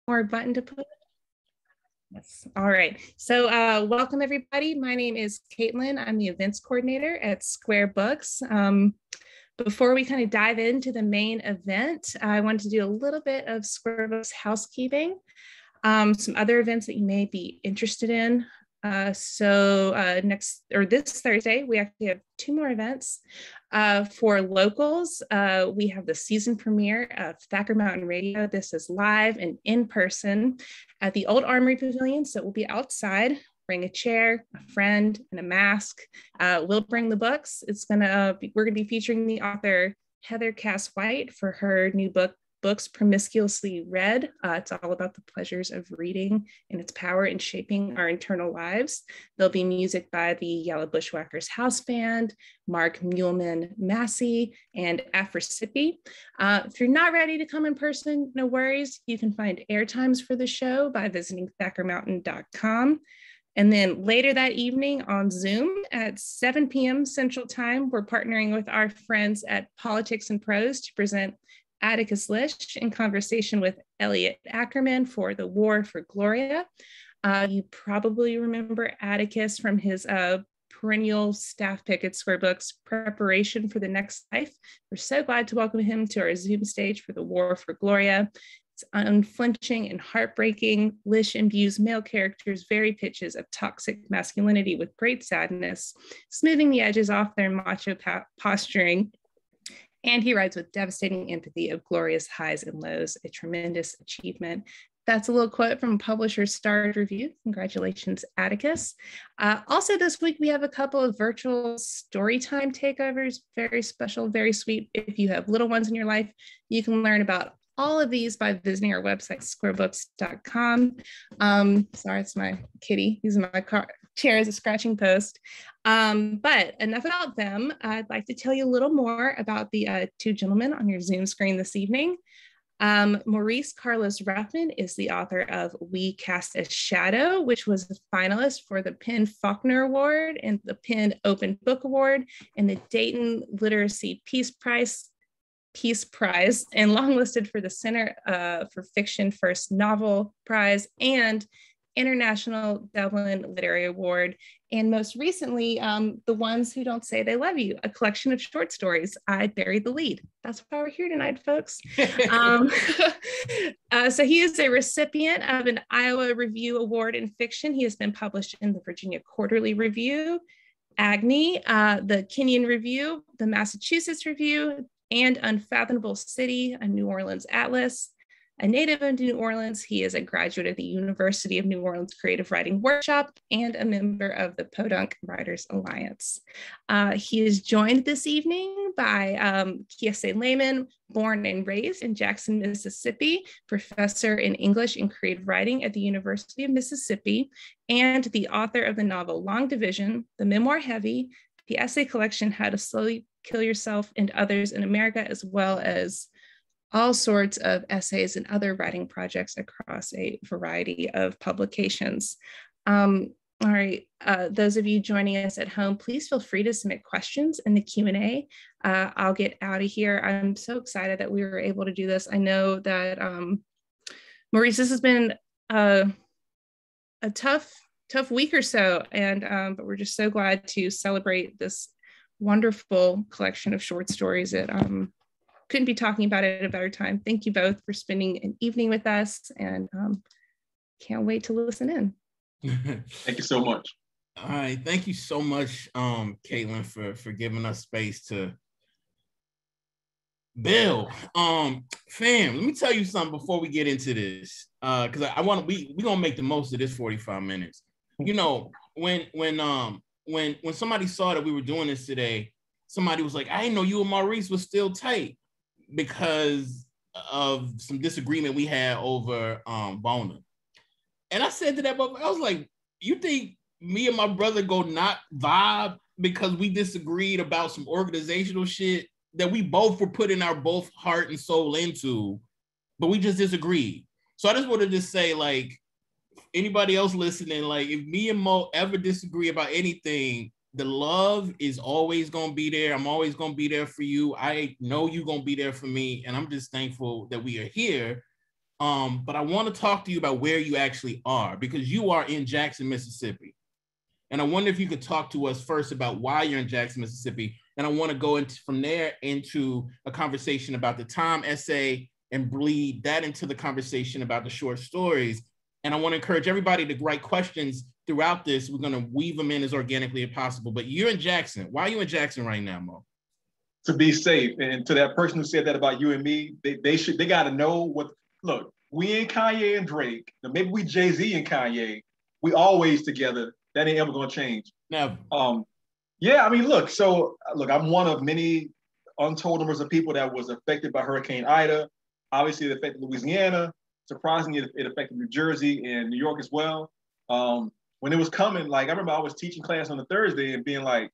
more button to put? Yes. All right. So welcome everybody. My name is Caitlin. I'm the events coordinator at Square Books. Before we kind of dive into the main event, I wanted to do a little bit of Square Books housekeeping, some other events that you may be interested in. This Thursday, we actually have 2 more events. For locals, we have the season premiere of Thacker Mountain Radio. This is live and in person at the Old Armory Pavilion. So we'll be outside. Bring a chair, a friend, and a mask. We'll bring the books. We're gonna be featuring the author Heather Cass White for her new book, Books Promiscuously Read. It's all about the pleasures of reading and its power in shaping our internal lives. There'll be music by the Yellow Bushwhackers House Band, Mark Muleman Massey, and Afrasipi. If you're not ready to come in person, no worries. You can find air times for the show by visiting thackermountain.com. And then later that evening on Zoom at 7 p.m. Central Time, we're partnering with our friends at Politics and Prose to present Atticus Lish in conversation with Elliot Ackerman for The War for Gloria. You probably remember Atticus from his perennial staff pick at Square Books, Preparation for the Next Life. We're so glad to welcome him to our Zoom stage for The War for Gloria. It's unflinching and heartbreaking. Lish imbues male characters' very pitches of toxic masculinity with great sadness, smoothing the edges off their macho posturing. And he writes with devastating empathy of Gloria's highs and lows, a tremendous achievement. That's a little quote from Publisher's Starred Review. Congratulations, Atticus. Also this week, we have a couple of virtual storytime takeovers, very special, very sweet. If you have little ones in your life, you can learn about all of these by visiting our website, squarebooks.com. Sorry, it's my kitty using my chair as a scratching post. But enough about them. I'd like to tell you a little more about the 2 gentlemen on your Zoom screen this evening. Maurice Carlos Ruffin is the author of We Cast a Shadow, which was the finalist for the PEN Faulkner Award and the PEN Open Book Award and the Dayton Literacy Peace Prize, and longlisted for the Center for Fiction First Novel Prize and International Dublin Literary Award, and most recently, The Ones Who Don't Say They Love You, a collection of short stories. I buried the lead. That's why we're here tonight, folks. So he is a recipient of an Iowa Review Award in Fiction. He has been published in the Virginia Quarterly Review, Agni, the Kenyon Review, the Massachusetts Review, and Unfathomable City, a New Orleans Atlas. A native of New Orleans, he is a graduate of the University of New Orleans Creative Writing Workshop and a member of the Podunk Writers Alliance. He is joined this evening by Kiese Laymon, born and raised in Jackson, Mississippi, professor in English and creative writing at the University of Mississippi, and the author of the novel Long Division, the memoir Heavy, the essay collection How to Slowly Kill Yourself and Others in America, as well as all sorts of essays and other writing projects across a variety of publications. All right, those of you joining us at home, please feel free to submit questions in the Q&A. I'll get out of here. I'm so excited that we were able to do this. I know that, Maurice, this has been a tough week or so, and but we're just so glad to celebrate this wonderful collection of short stories that couldn't be talking about it at a better time. Thank you both for spending an evening with us, and can't wait to listen in. Thank you so much. All right, thank you so much, Caitlin, for giving us space to build. Fam, let me tell you something before we get into this, because we're gonna make the most of this 45 minutes. You know, when somebody saw that we were doing this today, somebody was like, I didn't know you and Maurice was still tight, because of some disagreement we had over Bona. And I said to that, I was like, you think me and my brother go not vibe because we disagreed about some organizational shit that we both were putting our both heart and soul into, but we just disagreed. So I just wanted to say, like, anybody else listening, like, if me and Mo ever disagree about anything, the love is always going to be there. I'm always going to be there for you. I know you're going to be there for me. And I'm just thankful that we are here But I want to talk to you about where you actually are, because you are in Jackson, Mississippi. And I wonder if you could talk to us first about why you're in Jackson, Mississippi. And I want to go from there into a conversation about the Time essay and bleed that into the conversation about the short stories. And I want to encourage everybody to write questions throughout this. We're going to weave them in as organically as possible. But you're in Jackson. Why are you in Jackson right now, Mo? To be safe. And to that person who said that about you and me, they got to know what, look, we ain't Kanye and Drake. Now maybe we Jay-Z and Kanye. We always together. That ain't ever going to change. Never. Yeah, I mean, look, I'm one of many untold numbers of people that was affected by Hurricane Ida. Obviously, it affected Louisiana. Surprisingly, it affected New Jersey and New York as well. When it was coming, like, I remember I was teaching class on a Thursday and being like,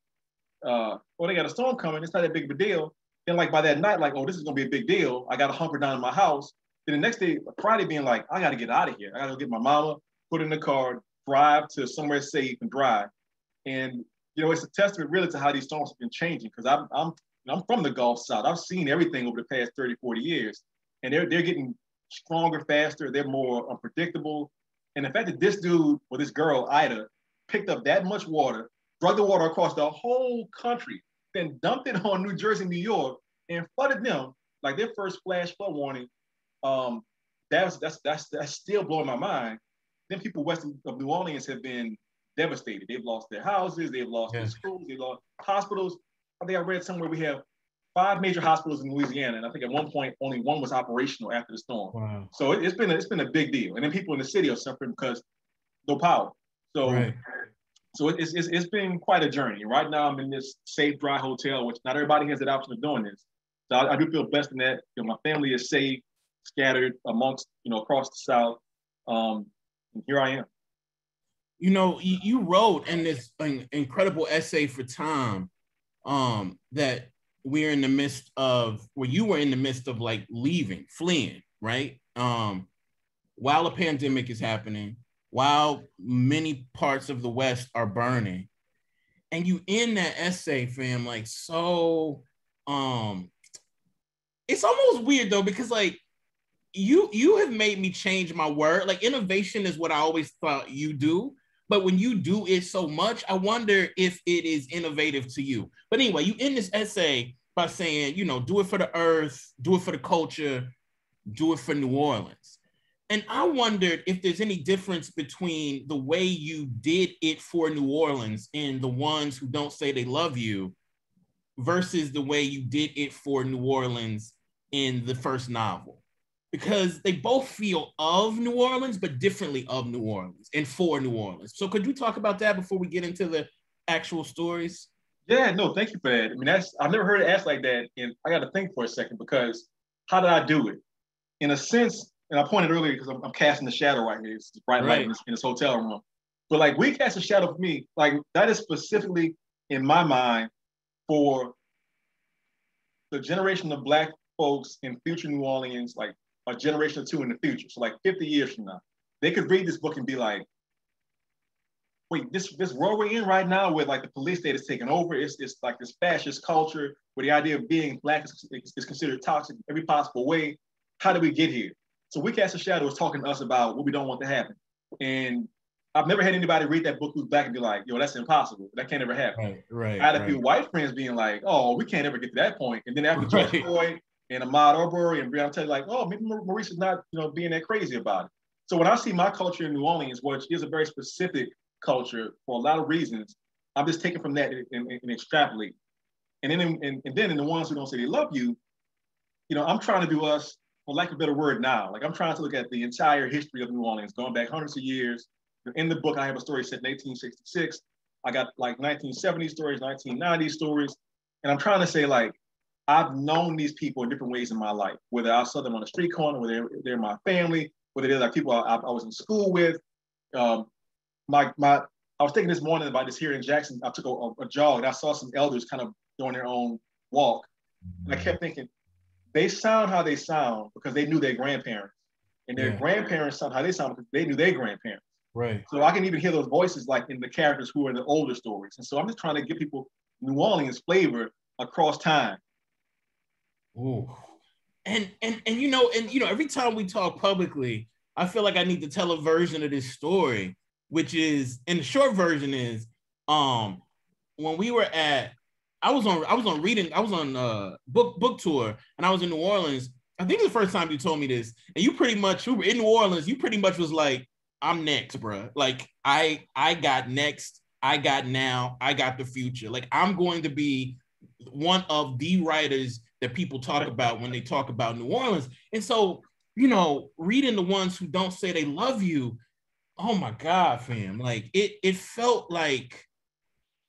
they got a storm coming. It's not that big of a deal. Then, like, by that night, like, oh, this is going to be a big deal. I got to hunker down in my house. Then the next day, Friday, being like, I got to get out of here. I got to go get my mama, put in the car, drive to somewhere safe and drive. And, you know, it's a testament really to how these storms have been changing, because I'm from the Gulf South. I've seen everything over the past 30, 40 years. And they're getting stronger, faster. They're more unpredictable. And the fact that this dude or this girl, Ida, picked up that much water, drug the water across the whole country, then dumped it on New Jersey, New York, and flooded them, like their first flash flood warning, that's still blowing my mind. Then people west of New Orleans have been devastated. They've lost their houses, they've lost their schools, they've lost hospitals. I think I read somewhere we have 5 major hospitals in Louisiana, and I think at one point only one was operational after the storm. Wow. So it's been a big deal. And then people in the city are suffering because no power. So right. So it's been quite a journey. Right now I'm in this safe, dry hotel, which not everybody has that option of doing this. So I do feel blessed in that. You know, my family is safe, scattered amongst, across the South. And here I am. You know, you wrote in this incredible essay for Time that we're in the midst of, where you were in the midst of like fleeing, right? While a pandemic is happening, while many parts of the West are burning. And you in that essay, fam, like, so, it's almost weird though, because like, you have made me change my word. Like, innovation is what I always thought you do. But when you do it so much, I wonder if it is innovative to you. But anyway, you end this essay by saying, do it for the earth, do it for the culture, do it for New Orleans. And I wondered if there's any difference between the way you did it for New Orleans and the ones who don't say they love you versus the way you did it for New Orleans in the first novel. Because they both feel of New Orleans, but differently of New Orleans and for New Orleans. So could you talk about that before we get into the actual stories? Yeah, no, thank you for that. I mean, I've never heard it asked like that. And I got to think for a second, because how did I do it? In a sense, and I pointed earlier because I'm casting the shadow right here. It's bright light in this hotel room. But like, we cast a shadow for me, like that is specifically in my mind for the generation of Black folks in future New Orleans, like a generation or two in the future. So like 50 years from now, they could read this book and be like, wait, this world we're in right now where like the police state is taking over, it's like this fascist culture where the idea of being Black is considered toxic in every possible way. How did we get here? So We Cast a Shadow is talking to us about what we don't want to happen. And I've never had anybody read that book who's Black and be like, yo, that's impossible. That can't ever happen. Right. I had a few white friends being like, oh, we can't ever get to that point. And then after George Floyd and Ahmaud Arbery and Breonna Taylor, like, oh, maybe Maurice is not, being that crazy about it. So when I see my culture in New Orleans, which is a very specific culture for a lot of reasons, I'm just taking from that and extrapolate. And then in the ones who don't say they love you, I'm trying to do us, for lack of a better word now, like I'm trying to look at the entire history of New Orleans, going back hundreds of years. In the book, I have a story set in 1866. I got like 1970 stories, 1990 stories. And I'm trying to say, like, I've known these people in different ways in my life, whether I saw them on the street corner, whether they're my family, whether they're like people I was in school with. I was thinking this morning about this here in Jackson. I took a jog and I saw some elders kind of doing their own walk. And I kept thinking, they sound how they sound because they knew their grandparents. And their grandparents sound how they sound because they knew their grandparents. Right. So I can even hear those voices like in the characters who are in the older stories. And so I'm just trying to give people New Orleans flavor across time. Ooh. every time we talk publicly, I feel like I need to tell a version of this story, which is, and the short version is, when we were at, I was on book tour, and I was in New Orleans. I think it's the first time you told me this, and you were in New Orleans. You pretty much was like, I'm next, bro. Like I got next. I got now. I got the future. Like I'm going to be one of the writers that people talk about when they talk about New Orleans. And so, reading the ones who don't say they love you, oh my God, fam. Like it felt like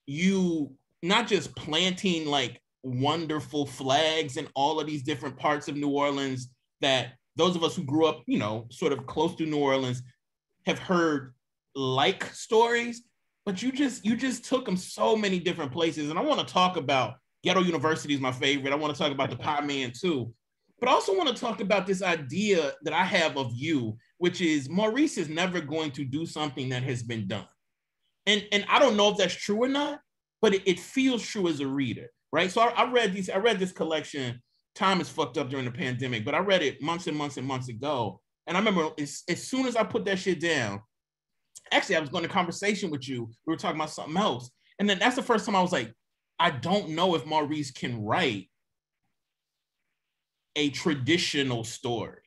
you not just planting like wonderful flags in all of these different parts of New Orleans that those of us who grew up, sort of close to New Orleans have heard like stories, but you just took them so many different places. And I want to talk about Ghetto University is my favorite. I want to talk about the Pie Man too, but I also want to talk about this idea that I have of you, which is Maurice is never going to do something that has been done. And I don't know if that's true or not, but it feels true as a reader, right? So I read this collection. Time is fucked up during the pandemic, but I read it months and months and months ago. And I remember as soon as I put that shit down, actually I was going to conversation with you. We were talking about something else. And then that's the first time I was like, I don't know if Maurice can write a traditional story.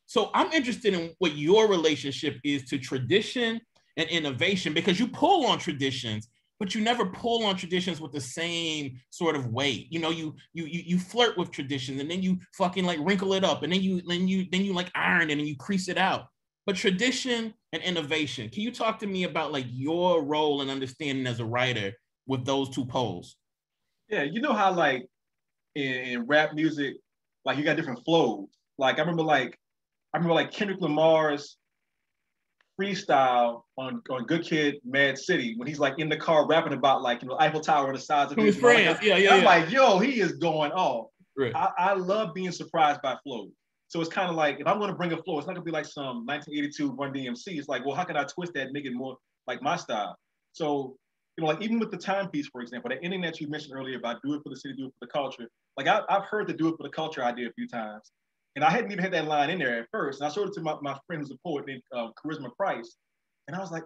So I'm interested in what your relationship is to tradition and innovation, because you pull on traditions, but you never pull on traditions with the same sort of weight. You flirt with traditions, and then you fucking like wrinkle it up, and then you like iron it and you crease it out. But tradition and innovation, can you talk to me about like your role and understanding as a writer with those two poles? Yeah, you know how like in rap music, like you got different flows. Like I remember like Kendrick Lamar's freestyle on Good Kid, Mad City when he's like in the car rapping about like Eiffel Tower on the sides of his friends. I'm like, yo, he is going off. Right. I love being surprised by flows. So it's kind of like if I'm going to bring a flow, it's not going to be like some 1982 Run DMC. It's like, well, how can I twist that and make it more like my style? So like even with the timepiece, for example, that ending that you mentioned earlier about do it for the city, do it for the culture. Like I've heard the do it for the culture idea a few times. And I hadn't even had that line in there at first. And I showed it to my friend who's a poet named Charisma Price. And I was like,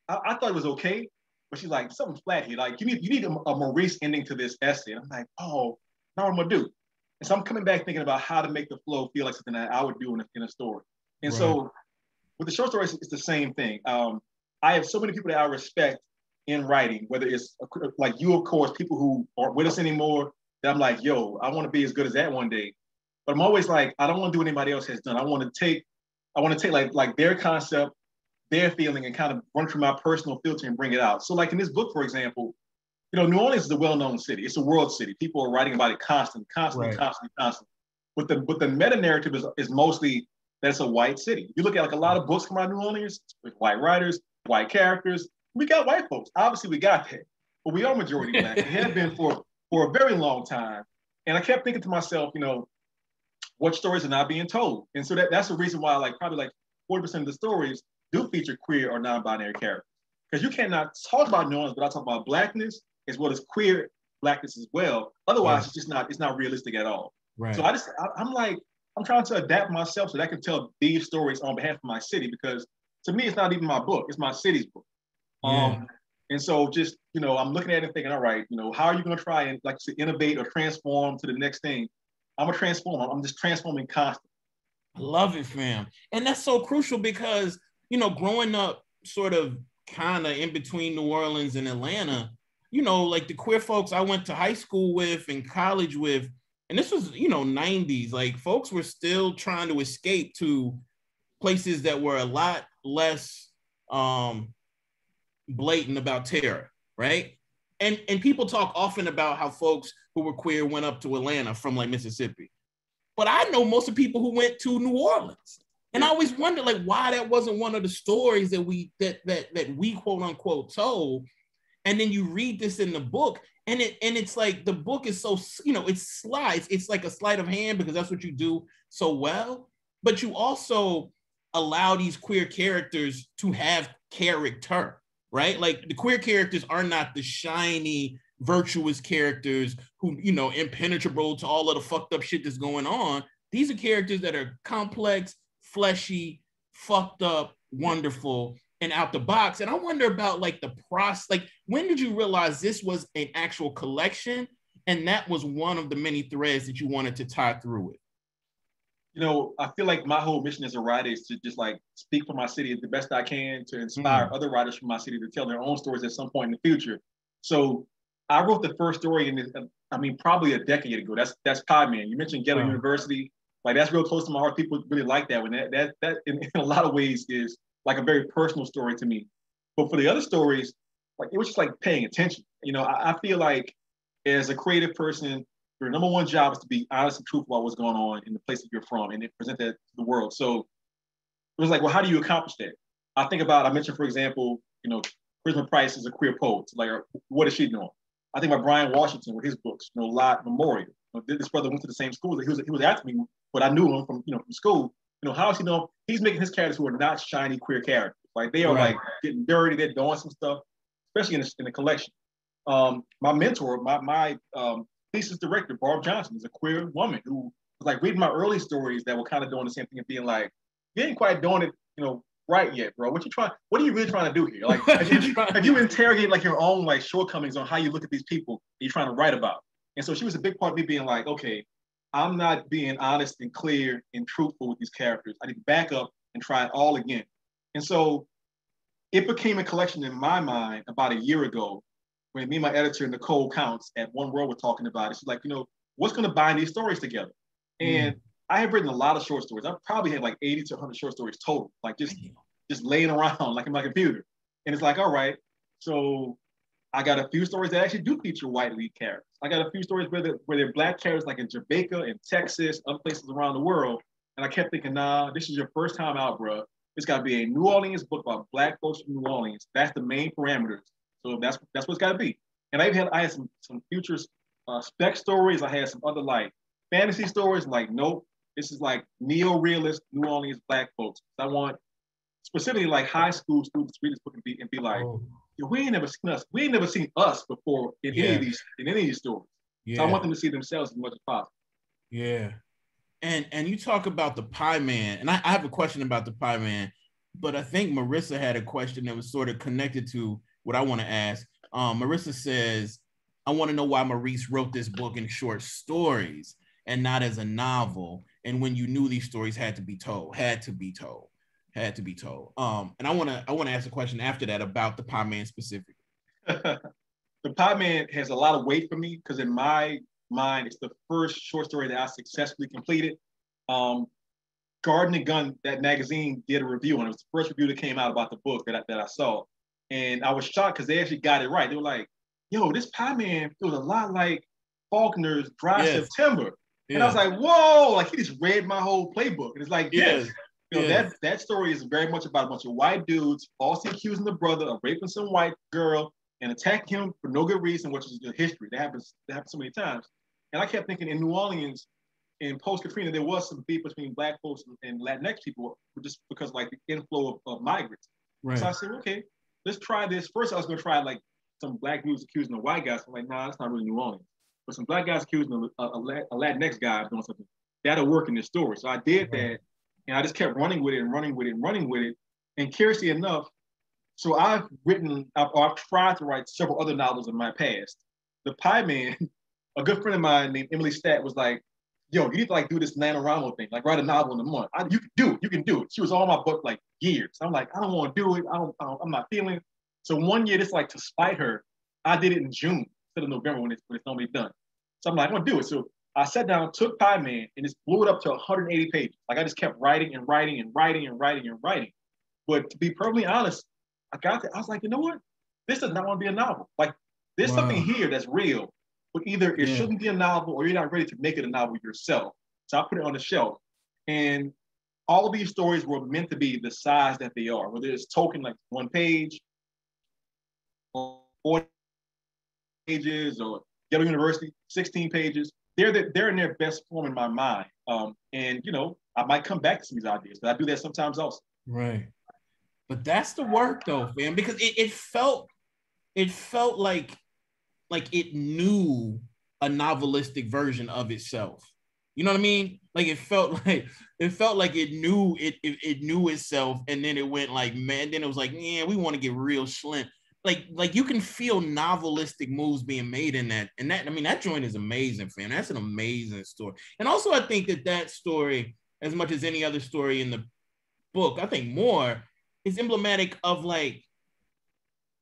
I thought it was okay. But she's like, something's flat here. Like, you need a Maurice ending to this essay. And I'm like, oh, now what I'm going to do? And so I'm coming back thinking about how to make the flow feel like something that I would do in a story. And so with the short stories, it's the same thing. I have so many people that I respect in writing, whether it's like you, of course, people who aren't with us anymore, that I'm like, yo, I want to be as good as that one day. But I'm always like, I don't want to do what anybody else has done. I want to take like their concept, their feeling, and kind of run through my personal filter and bring it out. So like in this book, for example, New Orleans is a well-known city. It's a world city. People are writing about it constantly. But the meta narrative is mostly that it's a white city. You look at like a lot of books come out of New Orleans with white writers, white characters. We got white folks. Obviously, we got that. But we are majority Black. We have been for a very long time. And I kept thinking to myself, what stories are not being told? And so that's the reason why probably 40% of the stories do feature queer or non-binary characters. Because you cannot talk about New Orleans without talking about Blackness as well as queer Blackness as well. Otherwise, it's not realistic at all. Right. So I'm trying to adapt myself so that I can tell these stories on behalf of my city, because to me, it's not even my book, it's my city's book. And so just, I'm looking at it and thinking, all right, how are you going to try and innovate or transform to the next thing? I'm a transformer. I'm just transforming constantly. I love it, fam. And that's so crucial because, growing up sort of kind of in between New Orleans and Atlanta, like the queer folks I went to high school with and college with, and this was, 90s, like folks were still trying to escape to places that were a lot less blatant about terror, right? And people talk often about how folks who were queer went up to Atlanta from like Mississippi. But I know most of the people who went to New Orleans. And I always wondered why that wasn't one of the stories that we quote unquote told. And then you read this in the book, and it's like the book is so, it slides. It's like a sleight of hand because that's what you do so well. But you also allow these queer characters to have character, right? Like the queer characters are not the shiny, virtuous characters who, impenetrable to all of the fucked up shit that's going on. These are characters that are complex, fleshy, fucked up, wonderful, and out the box. And I wonder about like the process. Like, when did you realize this was an actual collection, and that was one of the many threads that you wanted to tie through it? You know, I feel like my whole mission as a writer is to just like speak for my city the best I can, to inspire other writers from my city to tell their own stories at some point in the future. So I wrote the first story probably a decade ago. That's Pie Man. You mentioned Ghetto University. Like, that's real close to my heart. People really like that one. That in a lot of ways is like a very personal story to me. But for the other stories, like, it was just like paying attention. You know, I feel like as a creative person, your number one job is to be honest and truthful about what's going on in the place that you're from and present that to the world. So it was like, well, how do you accomplish that? I mentioned, for example, you know, Prisma Price is a queer poet. Like, what is she doing? I think about Brian Washington with his books, you know, Lot Memorial. You know, this brother went to the same school. He was after me, but I knew him from school. You know, how is he doing? He's making his characters who are not shiny queer characters. Like, they are like getting dirty. They're doing some stuff, especially in the collection. My mentor, my thesis director, Barb Johnson, is a queer woman who was like reading my early stories that were kind of doing the same thing and being like, you ain't quite doing it, you know, right yet, bro. What are you really trying to do here? Like, have you interrogated like your own like shortcomings on how you look at these people that you're trying to write about? And so she was a big part of me being like, okay, I'm not being honest and clear and truthful with these characters. I need to back up and try it all again. And so it became a collection in my mind about a year ago when me and my editor, Nicole Counts, at One World were talking about it. She's like, you know, what's going to bind these stories together? And I have written a lot of short stories. I've probably had like 80 to 100 short stories total, like just laying around like in my computer. And it's like, all right, so I got a few stories that actually do feature white lead characters. I got a few stories where they're black characters, like in Jamaica and Texas, other places around the world. And I kept thinking, nah, this is your first time out, bro. It's got to be a New Orleans book about black folks from New Orleans. That's the main parameters. So that's what it's got to be. And I had some future spec stories. I had some other like fantasy stories. Like, nope, this is like neo-realist New Orleans black folks. I want specifically like high school students to read this book and be like, yo, we ain't never seen us before in any of these stories. Yeah. So I want them to see themselves as much as possible. Yeah. And you talk about the Pie Man, and I have a question about the Pie Man, but I think Marissa had a question that was sort of connected to what I want to ask. Marissa says, I want to know why Maurice wrote this book in short stories and not as a novel. And when you knew these stories had to be told. And I want to ask a question after that about the Pie Man specifically. The Pie Man has a lot of weight for me because in my mind, it's the first short story that I successfully completed. Garden and Gun, that magazine, did a review, and it was the first review that came out about the book that I saw. And I was shocked because they actually got it right. They were like, yo, this Pie Man feels a lot like Faulkner's Dry September. Yeah. And I was like, whoa, like he just read my whole playbook. And it's like, yes. You know, that story is very much about a bunch of white dudes falsely accusing the brother of raping some white girl and attacking him for no good reason, which is the history. That happens so many times. And I kept thinking in New Orleans, in post-Katrina, there was some beef between black folks and Latinx people just because like the inflow of migrants. Right. So I said, okay, let's try this. First, I was going to try like some black dudes accusing the white guys. I'm like, nah, that's not really New Orleans. But some black guys accusing a Latinx guy of doing something, that'll work in this story. So I did that, and I just kept running with it. And curiously enough, so I've tried to write several other novels in my past. The Pie Man, a good friend of mine named Emily Statt was like, yo, you need to like do this NaNoWriMo thing, like write a novel in a month. You can do it. She was on my book like years. I'm like, I don't want to do it. I'm not feeling it. So one year, just like to spite her, I did it in June instead of November when it's normally done. So I'm like, I'm gonna do it. So I sat down, took Pie Man, and just blew it up to 180 pages. Like I just kept writing. But to be perfectly honest, I was like, you know what? This does not want to be a novel. Like there's something here that's real, but either it shouldn't be a novel or you're not ready to make it a novel yourself. So I put it on the shelf. And all of these stories were meant to be the size that they are, whether it's token like 1 page, or 4 pages, or Yale University, 16 pages. They're in their best form in my mind. And you know, I might come back to some of these ideas, but I do that sometimes also. Right. But that's the work though, man, because it felt like it knew a novelistic version of itself. You know what I mean? Like it felt like it knew itself, and then it went like, man, then it was like, yeah, we want to get real slim. Like you can feel novelistic moves being made in that. And that, I mean, that joint is amazing, fam. That's an amazing story. And also I think that story, as much as any other story in the book, I think more is emblematic of like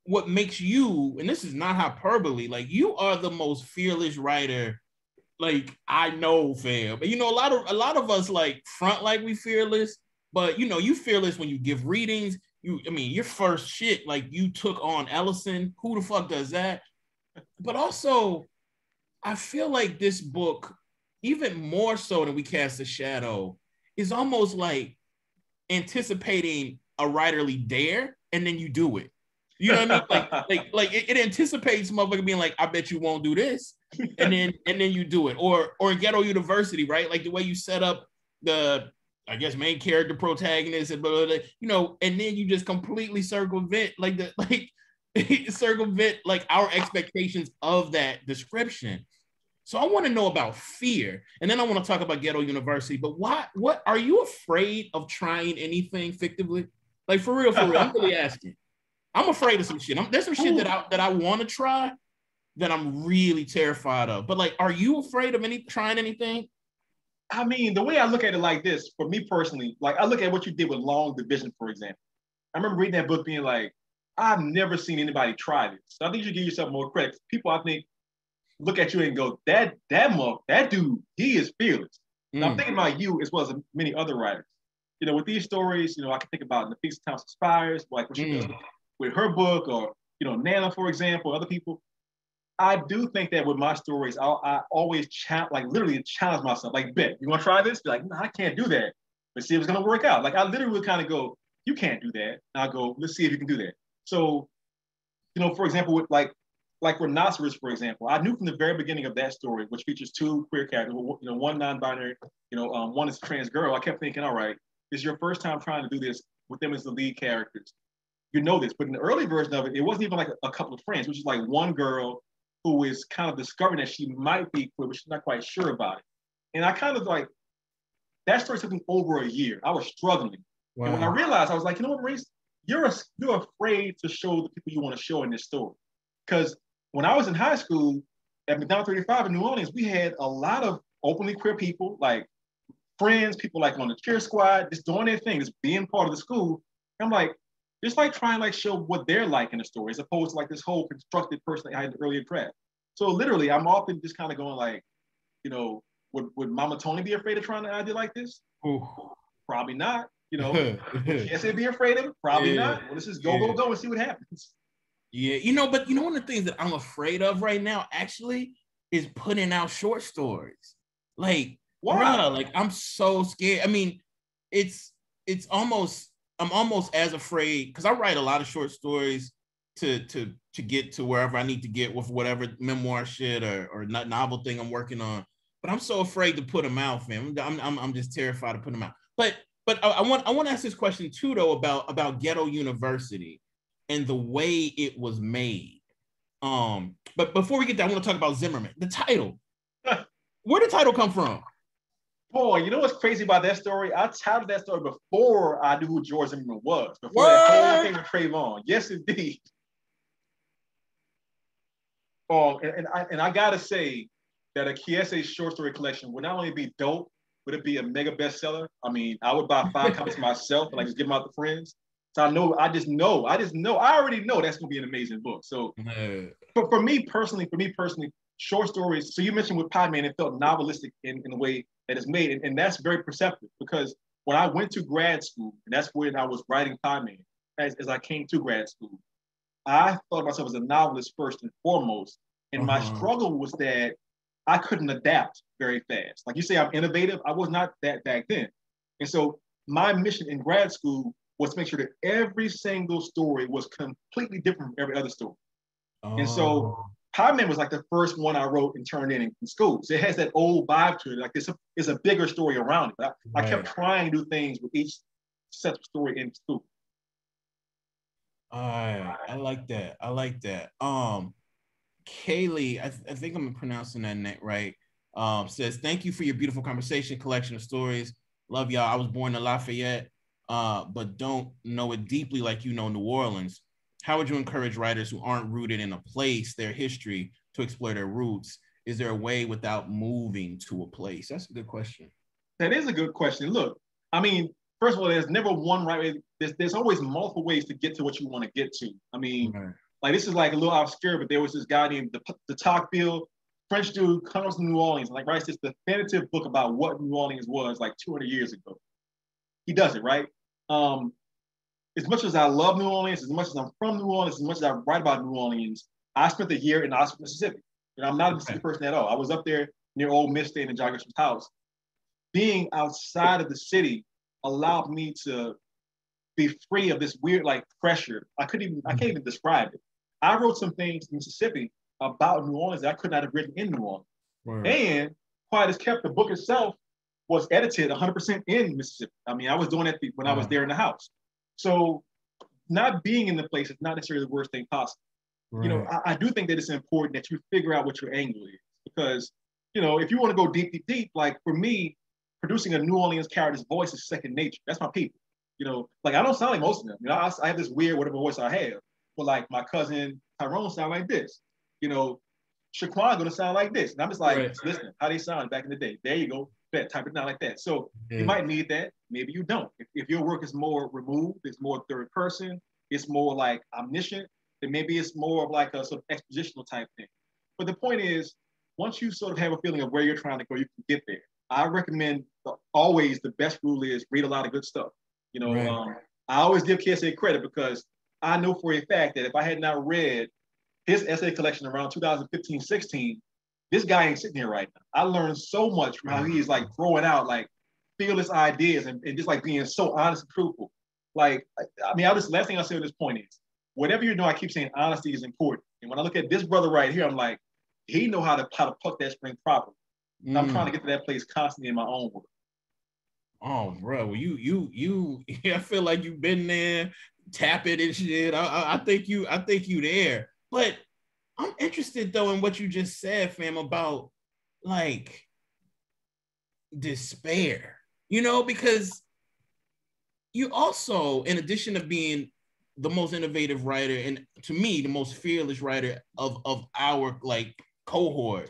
what makes you, and this is not hyperbole, like you are the most fearless writer like I know, fam. You know, a lot of us like front like we fearless, but you know, you fearless when you give readings. I mean, your first shit, like you took on Ellison. Who the fuck does that? But also, I feel like this book, even more so than We Cast a Shadow, is almost like anticipating a writerly dare, and then you do it. You know what I mean? Like it anticipates motherfucker being like, I bet you won't do this. And then you do it. Or Ghetto University, right? Like the way you set up the, I guess, main character protagonist and blah, blah, blah, you know, and then you just completely circumvent circumvent like our expectations of that description. So I want to know about fear, and then I want to talk about Ghetto University. But what are you afraid of trying anything fictively? Like for real, I'm really asking. I'm afraid of some shit. There's some shit that I want to try that I'm really terrified of. But like, are you afraid of trying anything? I mean, the way I look at it like this, for me personally, like I look at what you did with Long Division, for example. I remember reading that book being like, I've never seen anybody try this. So I think you should give yourself more credit. People, I think, look at you and go, that dude, he is fearless. Now, I'm thinking about you as well as many other writers. You know, with these stories, you know, I can think about Nafisa Thompson Spires, like what she does with her book, or, you know, Nana, for example, other people. I do think that with my stories, I always literally challenge myself. Like, bet, you want to try this? Be like, no, I can't do that. Let's see if it's going to work out. Like, I literally would kind of go, you can't do that. And I'll go, let's see if you can do that. So, you know, for example, with like Rhinoceros, for example, I knew from the very beginning of that story, which features two queer characters, you know, one non-binary, you know, one is a trans girl. I kept thinking, all right, this is your first time trying to do this with them as the lead characters. You know this, but in the early version of it, it wasn't even like a couple of friends, which is like one girl who is kind of discovering that she might be queer, but she's not quite sure about it. And I kind of like, that story took me over a year. I was struggling. Wow. And when I realized, I was like, you know what, Maurice, you're afraid to show the people you want to show in this story. Because when I was in high school at McDonald 35 in New Orleans, we had a lot of openly queer people, like friends, people like on the cheer squad, just doing their thing, just being part of the school. And I'm like, just like trying to like show what they're like in the story, as opposed to like this whole constructed person that I had in the earlier draft. So literally, I'm often just kind of going like, you know, would Mama Tony be afraid of trying an idea like this? Ooh. Probably not. You know, would Kiese be afraid of it? Probably not. Well, let's just go and see what happens. Yeah, you know, but you know, one of the things that I'm afraid of right now actually is putting out short stories. Like, bruh, like I'm so scared. I mean, it's almost, I'm almost as afraid, because I write a lot of short stories to get to wherever I need to get with whatever memoir shit or novel thing I'm working on. But I'm so afraid to put them out, fam. I'm just terrified to put them out. But I want to ask this question too, though, about Ghetto University and the way it was made. But before we get there, I want to talk about Zimmerman. The title. Where did the title come from? Boy, you know what's crazy about that story? I titled that story before I knew who George Zimmerman was. Before that whole thing with Trayvon. Yes, indeed. And I gotta say that a Kiese short story collection would not only be dope, would it be a mega bestseller? I mean, I would buy 5 copies myself and like just give them out to friends. So I already know that's gonna be an amazing book. So but for me personally, short stories. So you mentioned with Pie Man, it felt novelistic in the way that it's made. And that's very perceptive, because when I went to grad school, and that's when I was writing Pie Man, as I came to grad school, I thought of myself as a novelist first and foremost. And my struggle was that I couldn't adapt very fast. Like you say, I'm innovative. I was not that back then. And so my mission in grad school was to make sure that every single story was completely different from every other story. And so Pie Man was like the first one I wrote and turned in school. So it has that old vibe to it. Like it's a bigger story around it. But I kept trying to do things with each set of story in school. I like that. Kaylee, I think I'm pronouncing that right. Says, thank you for your beautiful conversation, collection of stories. Love y'all. I was born in Lafayette, but don't know it deeply like you know New Orleans. How would you encourage writers who aren't rooted in a place, their history, to explore their roots? Is there a way without moving to a place? That's a good question. That is a good question. Look, I mean, first of all, there's never one right way. There's always multiple ways to get to what you want to get to. I mean, like this is like a little obscure, but there was this guy named the Tocqueville, French dude, comes to New Orleans, and like writes this definitive book about what New Orleans was like 200 years ago. He does it, right? As much as I love New Orleans, as much as I'm from New Orleans, as much as I write about New Orleans, I spent a year in Oxford, Mississippi. And I'm not a Mississippi person at all. I was up there near Ole Miss, staying in John Grisham's house. Being outside of the city allowed me to be free of this weird like pressure. I can't even describe it. I wrote some things in Mississippi about New Orleans that I could not have written in New Orleans. Right. And quiet as kept, the book itself was edited 100% in Mississippi. I mean, I was doing it when I was there in the house. So not being in the place is not necessarily the worst thing possible. Right. You know, I do think that it's important that you figure out what your angle is, because, you know, if you want to go deep, like for me, producing a New Orleans character's voice is second nature. That's my people. You know, like I don't sound like most of them. You know, I have this weird whatever voice I have, but like my cousin Tyrone sound like this. You know, Shaquan gonna sound like this, and I'm just like, right. Listen, how they sound back in the day. There you go, that type it down like that. So you might need that, maybe you don't. If your work is more removed, it's more third person, it's more like omniscient, then maybe it's more of like a sort of expositional type thing. But the point is, once you sort of have a feeling of where you're trying to go, you can get there. I recommend always the best rule is read a lot of good stuff. You know, right. I always give Kiese credit because I know for a fact that if I had not read his essay collection around 2015-16, this guy ain't sitting here right now. I learned so much from how he's like throwing out like fearless ideas and just like being so honest and truthful. Like, I mean, last thing I'll say on this point is, whatever you know, I keep saying honesty is important. And when I look at this brother right here, I'm like, he know how to pluck that string properly. I'm trying to get to that place constantly in my own work. Oh, bro, you I feel like you've been there, tap it and shit. I think you there. But I'm interested though in what you just said, fam, about like despair. You know, because you also, in addition to being the most innovative writer, and to me, the most fearless writer of our like cohort,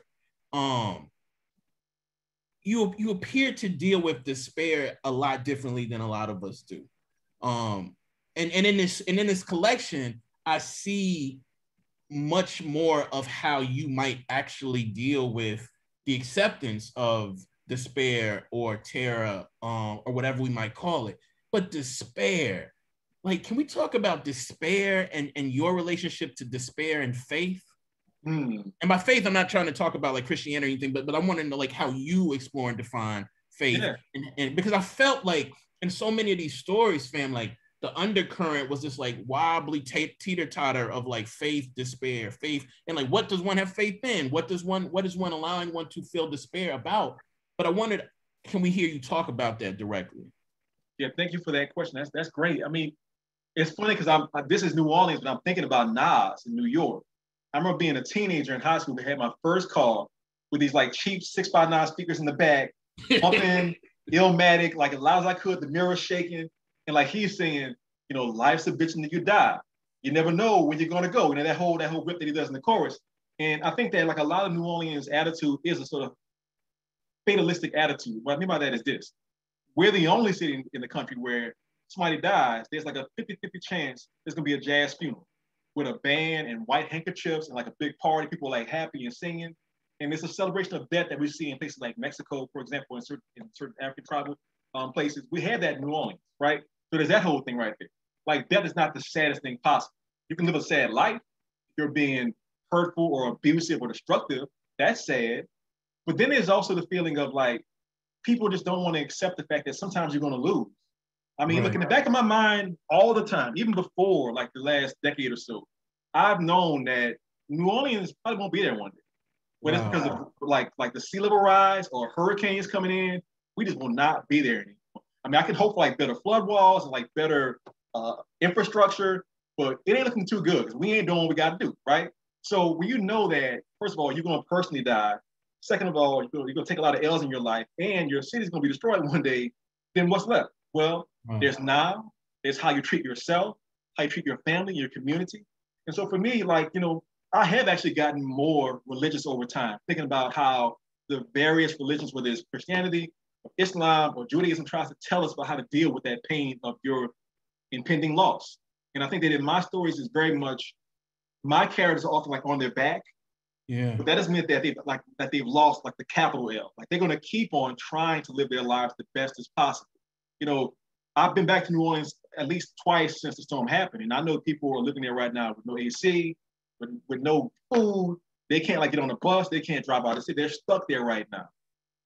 you appear to deal with despair a lot differently than a lot of us do. And in this collection, I see much more of how you might actually deal with the acceptance of despair or terror, or whatever we might call it. But despair, like, can we talk about despair and your relationship to despair and faith? And by faith, I'm not trying to talk about like Christianity or anything, but I want to know like how you explore and define faith. Yeah. And because I felt like in so many of these stories, fam, like the undercurrent was this like wobbly teeter-totter of like faith, despair, faith, and like what does one have faith in? What is one allowing one to feel despair about? But I wondered, can we hear you talk about that directly? Yeah, thank you for that question. That's great. I mean, it's funny because this is New Orleans, but I'm thinking about Nas in New York. I remember being a teenager in high school that had my first car with these like cheap 6x9 speakers in the back, pumping Illmatic like as loud as I could, the mirror shaking, and like he's saying, you know, life's a bitch until you die. You never know when you're gonna go. You know, that whole rip that he does in the chorus. And I think that like a lot of New Orleans attitude is a sort of fatalistic attitude. What I mean by that is this: we're the only city in the country where somebody dies, there's like a 50-50 chance there's gonna be a jazz funeral with a band and white handkerchiefs and like a big party, people like happy and singing. And it's a celebration of death that we see in places like Mexico, for example, in certain African tribal places. We have that in New Orleans, right? So there's that whole thing right there. Like death is not the saddest thing possible. You can live a sad life. If you're being hurtful or abusive or destructive, that's sad. But then there's also the feeling of like, people just don't want to accept the fact that sometimes you're gonna lose. I mean, look, in the back of my mind all the time, even before like the last decade or so, I've known that New Orleans probably won't be there one day. Whether it's because of like the sea level rise or hurricanes coming in, we just will not be there anymore. I mean, I can hope for like better flood walls and like better infrastructure, but it ain't looking too good because we ain't doing what we got to do, right? So when you know that, first of all, you're going to personally die, Second of all, you're going to take a lot of L's in your life, and your city's going to be destroyed one day. Then what's left? Well, there's now. There's how you treat yourself, how you treat your family, your community. And so for me, like, I have actually gotten more religious over time, thinking about how the various religions, whether it's Christianity, or Islam, or Judaism, tries to tell us about how to deal with that pain of your impending loss. And I think that in my stories is very much, my characters are often like on their back. Yeah. But that doesn't mean that they've lost like the capital L. Like they're gonna keep on trying to live their lives the best as possible. I've been back to New Orleans at least twice since the storm happened. And I know people are living there right now with no AC, with no food. They can't like get on a bus. They can't drive out the city. They're stuck there right now.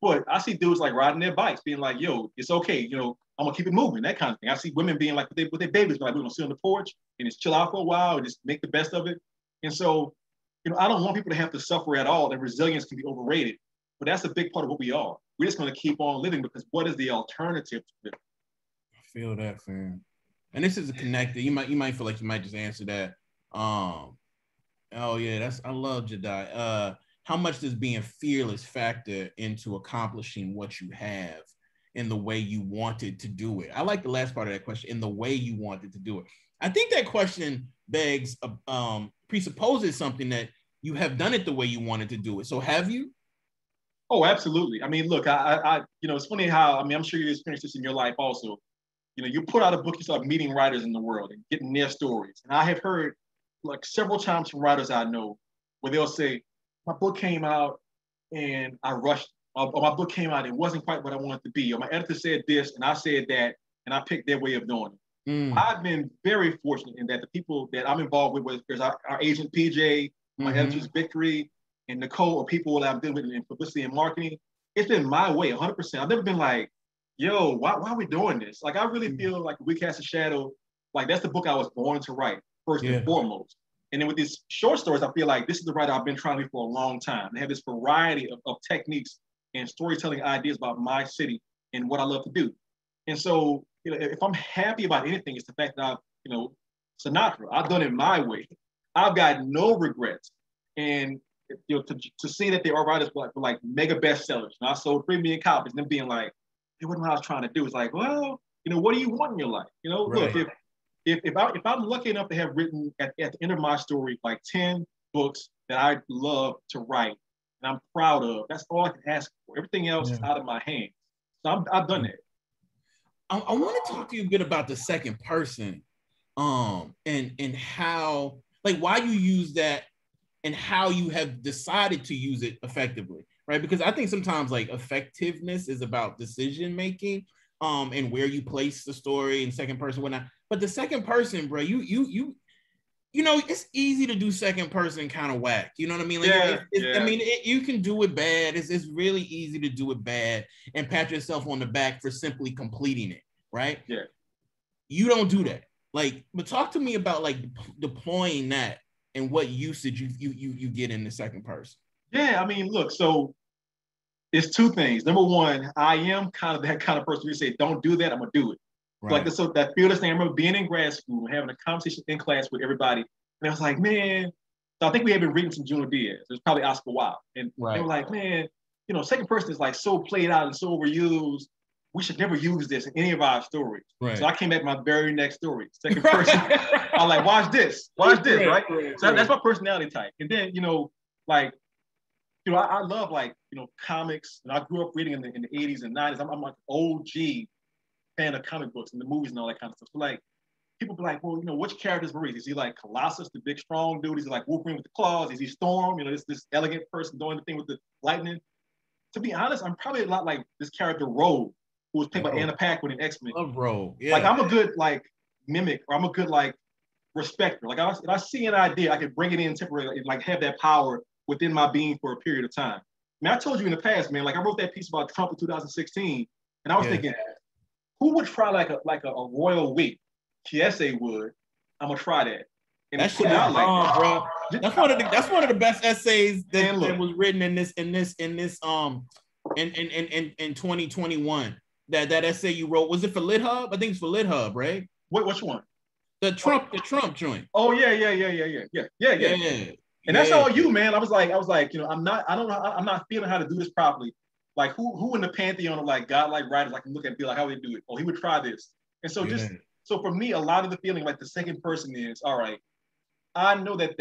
But I see dudes like riding their bikes, being like, yo, it's okay. I'm gonna keep it moving, that kind of thing. I see women being like, with their babies, like, we're gonna sit on the porch and just chill out for a while and just make the best of it. And so, I don't want people to have to suffer at all. And resilience can be overrated. But that's a big part of what we are. We're just gonna keep on living, because what is the alternative to living? I feel that, fam. And this is a connector. You might feel like you might just answer that. Oh yeah, I love Jedi. How much does being fearless factor into accomplishing what you have in the way you wanted to do it? I like the last part of that question, in the way you wanted to do it. I think that question presupposes something that you have done it the way you wanted to do it. So have you? Oh, absolutely. I mean, look, I it's funny how, I'm sure you experienced this in your life also. You put out a book, you start meeting writers in the world and getting their stories. And I have heard like several times from writers I know where they'll say, my book came out and I rushed, or my book came out, it wasn't quite what I wanted to be, or my editor said this and I said that, and I picked their way of doing it. I've been very fortunate in that the people that I'm involved with, there's our agent PJ, my editors Victory, and Nicole, or people that I'm dealing with in publicity and marketing. It's been my way, 100%. I've never been like, yo, why are we doing this? Like, I really feel like We Cast a Shadow, like that's the book I was born to write, first and foremost. And then with these short stories, I feel like this is the writer I've been trying to be for a long time. They have this variety of techniques and storytelling ideas about my city and what I love to do. And so, if I'm happy about anything, it's the fact that Sinatra, I've done it my way. I've got no regrets. And to see that there are writers were like mega bestsellers. I sold 3 million copies, and then being like, it wasn't what I was trying to do. It's like, well, what do you want in your life? Right. Look, if I'm lucky enough to have written at the end of my story like 10 books that I love to write and I'm proud of, that's all I can ask for. Everything else is out of my hands. So I've done that. I want to talk to you a bit about the second person, and how, like, why you use that and how you have decided to use it effectively, right? Because I think sometimes like effectiveness is about decision making, and where you place the story in second person, whatnot. But the second person, bro, it's easy to do second person kind of whack. You know what I mean? Like, I mean, you can do it bad. It's really easy to do it bad and pat yourself on the back for simply completing it, right? Yeah. You don't do that. Like, but talk to me about like deploying that and what usage you get in the second person. Yeah, I mean, look, so it's two things. Number one, I am kind of that kind of person who say, don't do that, I'm gonna do it. Right. So that fearless thing, I remember being in grad school, having a conversation in class with everybody, and I was like, man, so I think we had been reading some Junot Diaz. It was probably Oscar Wilde. And they were like, man, second person is like so played out and so overused. We should never use this in any of our stories. Right. So I came back with my very next story, second person. I was like, watch this, right? So that's my personality type. And then, I love comics, and I grew up reading in the 80s and 90s. I'm like OG fan of comic books and the movies and all that kind of stuff. So like, people be like, well, which character is Maurice? Is he like Colossus, the big strong dude? Is he like Wolverine with the claws? Is he Storm? This elegant person doing the thing with the lightning. To be honest, I'm probably a lot like this character Rogue, who was played by Anna Paquin in X-Men. Love Rogue. Yeah. Like, I'm a good mimic, or I'm a good respecter. Like, if I see an idea, I can bring it in temporarily and like have that power within my being for a period of time. I mean, I told you in the past, man, like I wrote that piece about Trump in 2016, and I was thinking, who would try like a royal wig? Kiese would. I'm gonna try that. And that shit is wrong, bro. That's one of the best essays that was written in 2021. That essay you wrote, was it for Lit Hub? I think it's for Lit Hub, right? Which one? The Trump joint. Oh yeah. And that's all you, man. I was like, I'm not feeling how to do this properly. Like who in the pantheon of like godlike writers I can look at and be like, how would they do it? Oh, he would try this. And so so for me, a lot of the feeling like the second person is, all right, I know that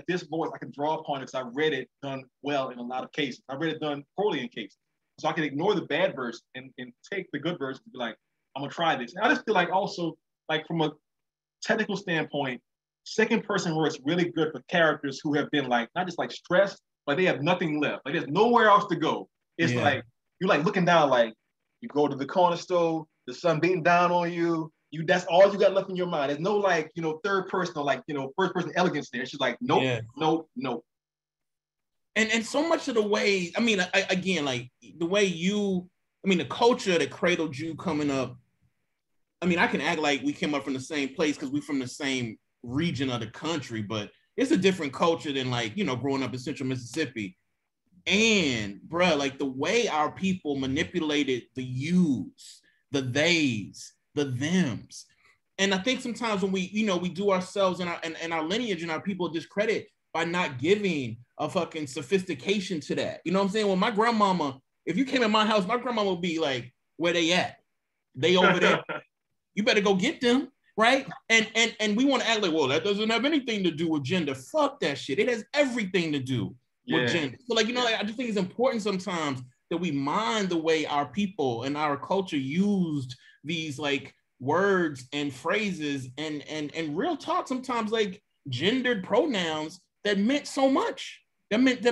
this voice I can draw upon because I read it done well in a lot of cases. I read it done poorly in cases. So I can ignore the bad verse and take the good verse and be like, I'm gonna try this. And I just feel like also, like from a technical standpoint, second person works really good for characters who have been like, not just like stressed, but they have nothing left. Like there's nowhere else to go. It's like, you're like looking down, like you go to the corner store, the sun beating down on you. That's all you got left in your mind. There's no like, third person or like, first person elegance there. It's just like, nope, nope. And so much of the way, I mean, again, like the way the culture that cradled you coming up, I mean, I can act like we came up from the same place because we're from the same region of the country, but it's a different culture than like, growing up in Central Mississippi. And bruh, like the way our people manipulated the yous, the theys, the thems. And I think sometimes when we do ourselves and our lineage and our people discredit by not giving a fucking sophistication to that. You know what I'm saying? Well, my grandmama, if you came in my house, my grandmama would be like, where they at? They over there. You better go get them, right? And we want to act like, well, that doesn't have anything to do with gender. Fuck that shit. It has everything to do with gender. So like, like, I just think it's important sometimes that we mind the way our people and our culture used these like words and phrases and real talk sometimes like gendered pronouns that meant so much. That meant,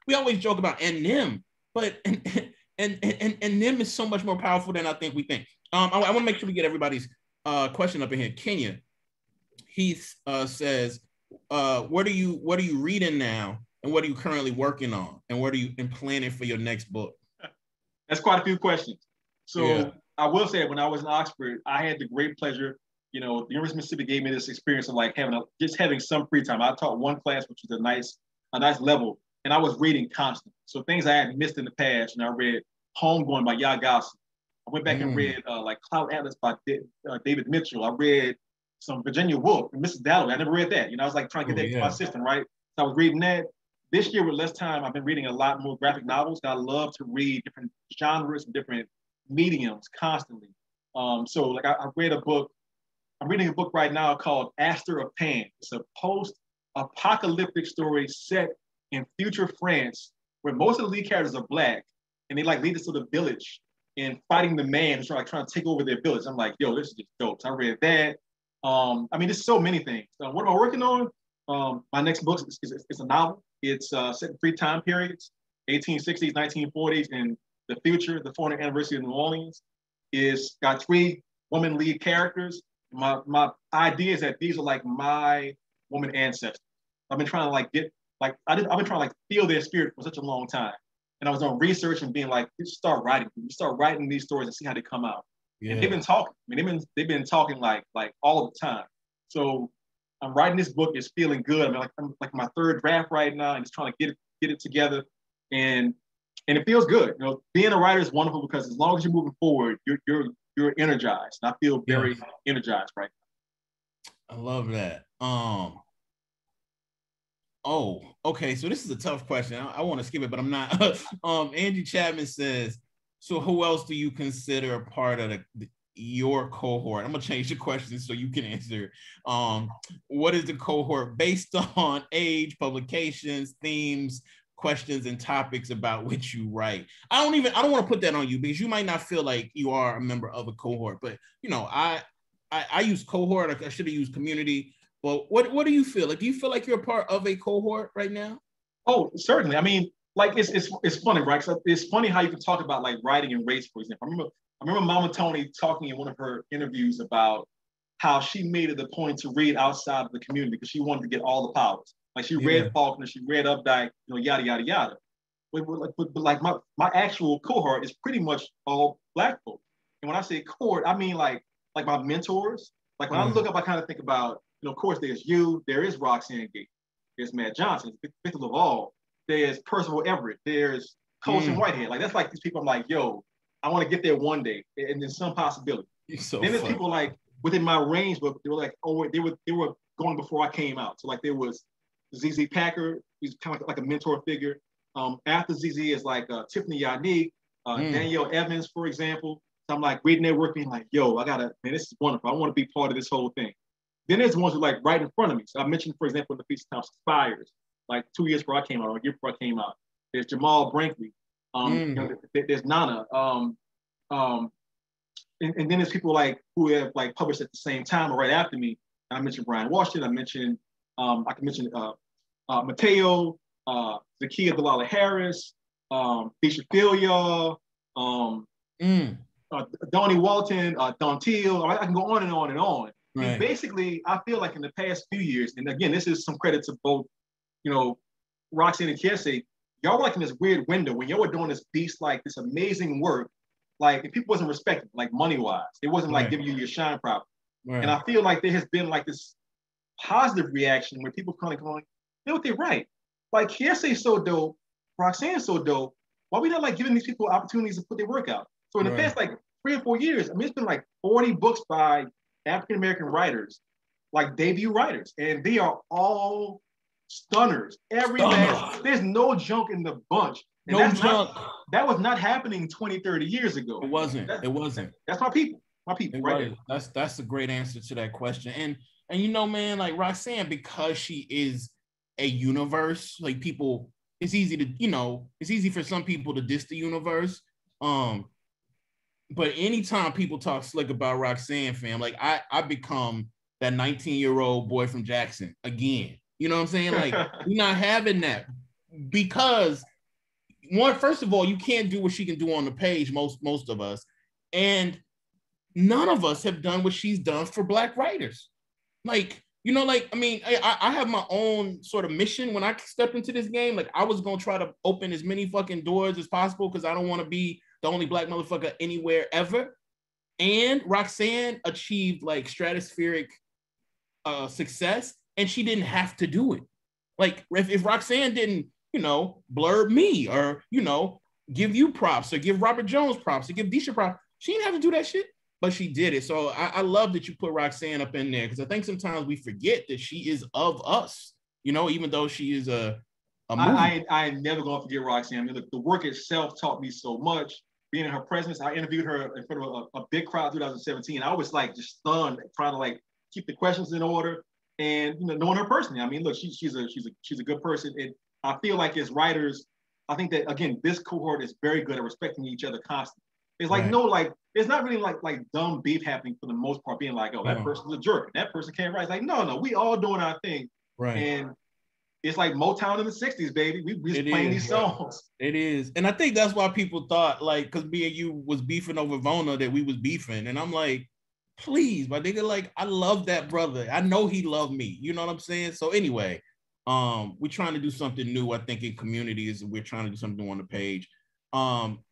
we always joke about and them, but and them is so much more powerful than I think we think. I want to make sure we get everybody's question up in here. Kenya, he says, what are you reading now, and what are you currently working on, and what are you planning for your next book? That's quite a few questions. So I will say, when I was in Oxford, I had the great pleasure. The University of Mississippi gave me this experience of like having some free time. I taught one class, which was a nice level, and I was reading constantly. So things I had missed in the past, I read Homegoing by Yaa Gyasi. I went back and read like Cloud Atlas by David Mitchell. I read some Virginia Woolf and Mrs. Dalloway. I never read that. I was like trying to get that to my system, right? So I was reading that. This year with less time, I've been reading a lot more graphic novels. I love to read different genres and different mediums constantly. So like I read a book. I'm reading a book right now called Aster of Pan. It's a post-apocalyptic story set in future France, where most of the lead characters are Black, and they like lead us to the village and fighting the man who's trying to take over their village. I'm like, yo, this is just dope. So I read that. There's so many things. What am I working on? My next book is a novel. It's set in 3 time periods: 1860s, 1940s, and the future. The 400th anniversary of New Orleans. Is got 3 woman lead characters. My idea is that these are like my woman ancestors. I've been trying to like I've been trying to like feel their spirit for such a long time. And I was doing research and being like, you start writing these stories and see how they come out. Yeah. And they've been talking. They've been talking like all of the time. So I'm writing this book. It's feeling good. I'm like my 3rd draft right now, and just trying to get it together. And it feels good. Being a writer is wonderful because as long as you're moving forward, you're energized. And I feel very energized right now. I love that. Oh, okay. So this is a tough question. I want to skip it, but I'm not. Angie Chapman says, so who else do you consider a part of your cohort? I'm going to change the question so you can answer. What is the cohort based on? Age, publications, themes, questions, and topics about which you write? I don't want to put that on you because you might not feel like you are a member of a cohort, but I use cohort. I should have used community. Well, what do you feel? Like, do you feel like you're a part of a cohort right now? Oh, certainly. Like it's funny, right? So it's funny how you can talk about like writing and race, for example. I remember Mama Tony talking in one of her interviews about how she made it a point to read outside of the community because she wanted to get all the powers. Like she read Faulkner, she read Updike, yada yada yada. But like my actual cohort is pretty much all Black folk. And when I say cohort, I mean like my mentors. Like when I look up, I kind of think about, of course, there's you, there is Roxanne Gate, there's Matt Johnson, Victor Laval, there's Percival Everett, there's Colson Whitehead. Like that's like these people I'm like, yo, I want to get there one day, and there's some possibility. Then there's people like within my range, but they were like, oh, they were going before I came out. So like there was ZZ Packard. He's kind of like a mentor figure. After ZZ is like Tiffany Yannick, Danielle Evans, for example. So I'm like reading their work, being like, yo, man, this is wonderful. I want to be part of this whole thing. Then there's ones who are like right in front of me. So I mentioned, for example, the piece of Spires, like 2 years before I came out, or a year before I came out. There's Jamal Brinkley. There's Nana. And then there's people like who have like published at the same time or right after me. I mentioned Brian Washington. I mentioned I can mention Mateo, Zakiya Dalala Harris, Bisha Filia, Donnie Walton, Don Teal. I can go on and on and on. Right. And basically, I feel like in the past few years, and again, this is some credit to both, Roxanne and Kiese, y'all were like in this weird window when y'all were doing this beast, like this amazing work, like if people wasn't respected, like money-wise, it wasn't like giving you your shine properly. Right. And I feel like there has been like this positive reaction where people kind of going, you know what, they're right. Like Kiese is so dope, Roxanne's so dope. Why are we not like giving these people opportunities to put their work out? So in the past like 3 or 4 years, I mean, it's been like 40 books by African-American writers, like debut writers, and they are all stunners. There's no junk in the bunch. And no junk. That was not happening 20, 30 years ago. It wasn't. That's my people. Right. That's a great answer to that question. And man, like Roxanne, because she is a universe, like people, it's easy to, it's easy for some people to diss the universe. But anytime people talk slick about Roxanne, fam, like I become that 19-year-old boy from Jackson again. You know what I'm saying? Like, we're not having that because first of all, you can't do what she can do on the page, most of us. And none of us have done what she's done for Black writers. Like, I have my own sort of mission when I stepped into this game. Like, I was going to try to open as many fucking doors as possible because I don't want to be the only Black motherfucker anywhere ever. And Roxanne achieved like stratospheric success, and she didn't have to do it. Like if Roxanne didn't, blurb me or, give you props or give Robert Jones props or give Disha props, she didn't have to do that shit, but she did it. So I love that you put Roxanne up in there because I think sometimes we forget that she is of us, even though she is a movie. I ain't never gonna forget Roxanne. I mean, the work itself taught me so much. Being in her presence, I interviewed her in front of a big crowd in 2017. I was like just stunned, trying to like keep the questions in order, and knowing her personally. I mean, look, she's a good person, and I feel like as writers, I think that again, this cohort is very good at respecting each other constantly. It's like it's not really like dumb beef happening for the most part. Being like, oh, that person's a jerk, and that person can't write. It's like no, we all doing our thing, right? And it's like Motown in the 60s, baby. We just playing these songs. It is. And I think that's why people thought, like, because me and you was beefing over Vona, that we was beefing. And I'm like, please, my nigga, like, I love that brother. I know he loved me. You know what I'm saying? So anyway, we're trying to do something new, I think, in communities. We're trying to do something on the page.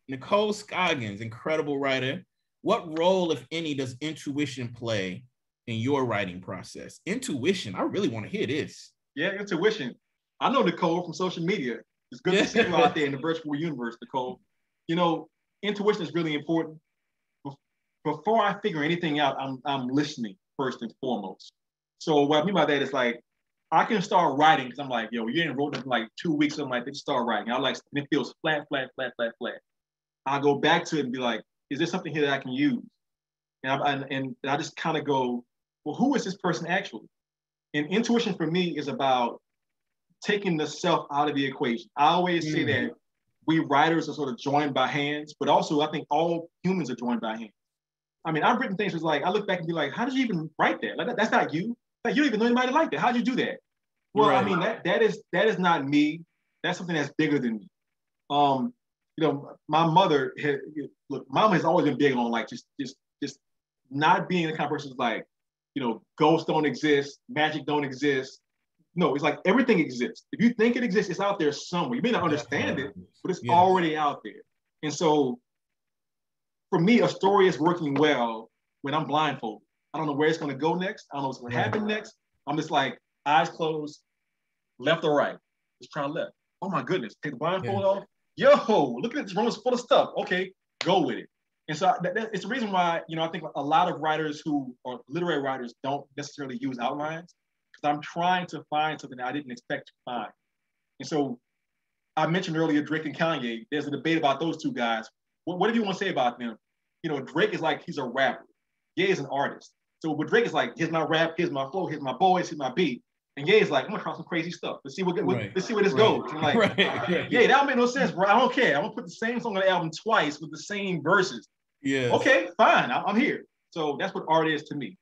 Nicole Scoggins, incredible writer. What role, if any, does intuition play in your writing process? Intuition, I really want to hear this. Yeah, intuition. I know Nicole from social media. It's good to see you out there in the virtual universe, Nicole. Intuition is really important. Before I figure anything out, I'm listening first and foremost. So what I mean by that is like, I can start writing because I'm like, yo, you ain't wrote in like 2 weeks. I'm like, just start writing. And it feels flat. I go back to it and be like, is there something here that I can use? And I just kind of go, well, who is this person actually? And intuition for me is about taking the self out of the equation. I always say that we writers are sort of joined by hands, but also I think all humans are joined by hands. I mean, I've written things where like, I look back and be like, how did you even write that? Like, that's not you. Like, you don't even know anybody like that. How'd you do that? Well, right. I mean, that is not me. That's something that's bigger than me. My mother, mama has always been big on like, just not being the kind of person who's like, ghosts don't exist, magic don't exist. No, it's like everything exists. If you think it exists, it's out there somewhere. You may not understand it, but it's already out there. And so for me, a story is working well when I'm blindfolded. I don't know where it's going to go next. I don't know what's going to happen next. I'm just like, eyes closed, left or right. Just try left. Oh my goodness, take the blindfold off. Yo, look at this room, it's full of stuff. Okay, go with it. And so it's the reason why, I think a lot of writers or literary writers don't necessarily use outlines. because I'm trying to find something I didn't expect to find. And so I mentioned earlier Drake and Kanye. There's a debate about those two guys. What do you want to say about them? You know, Drake is like, he's a rapper. Ye is an artist. So with Drake is like, here's my rap, here's my flow, here's my boys, here's my beat. And Ye is like, I'm gonna try some crazy stuff. Let's see let's see where this goes. And like, yeah, that don't make no sense, bro. I don't care. I'm gonna put the same song on the album twice with the same verses. Yeah. Okay, fine. I'm here. So that's what art is to me.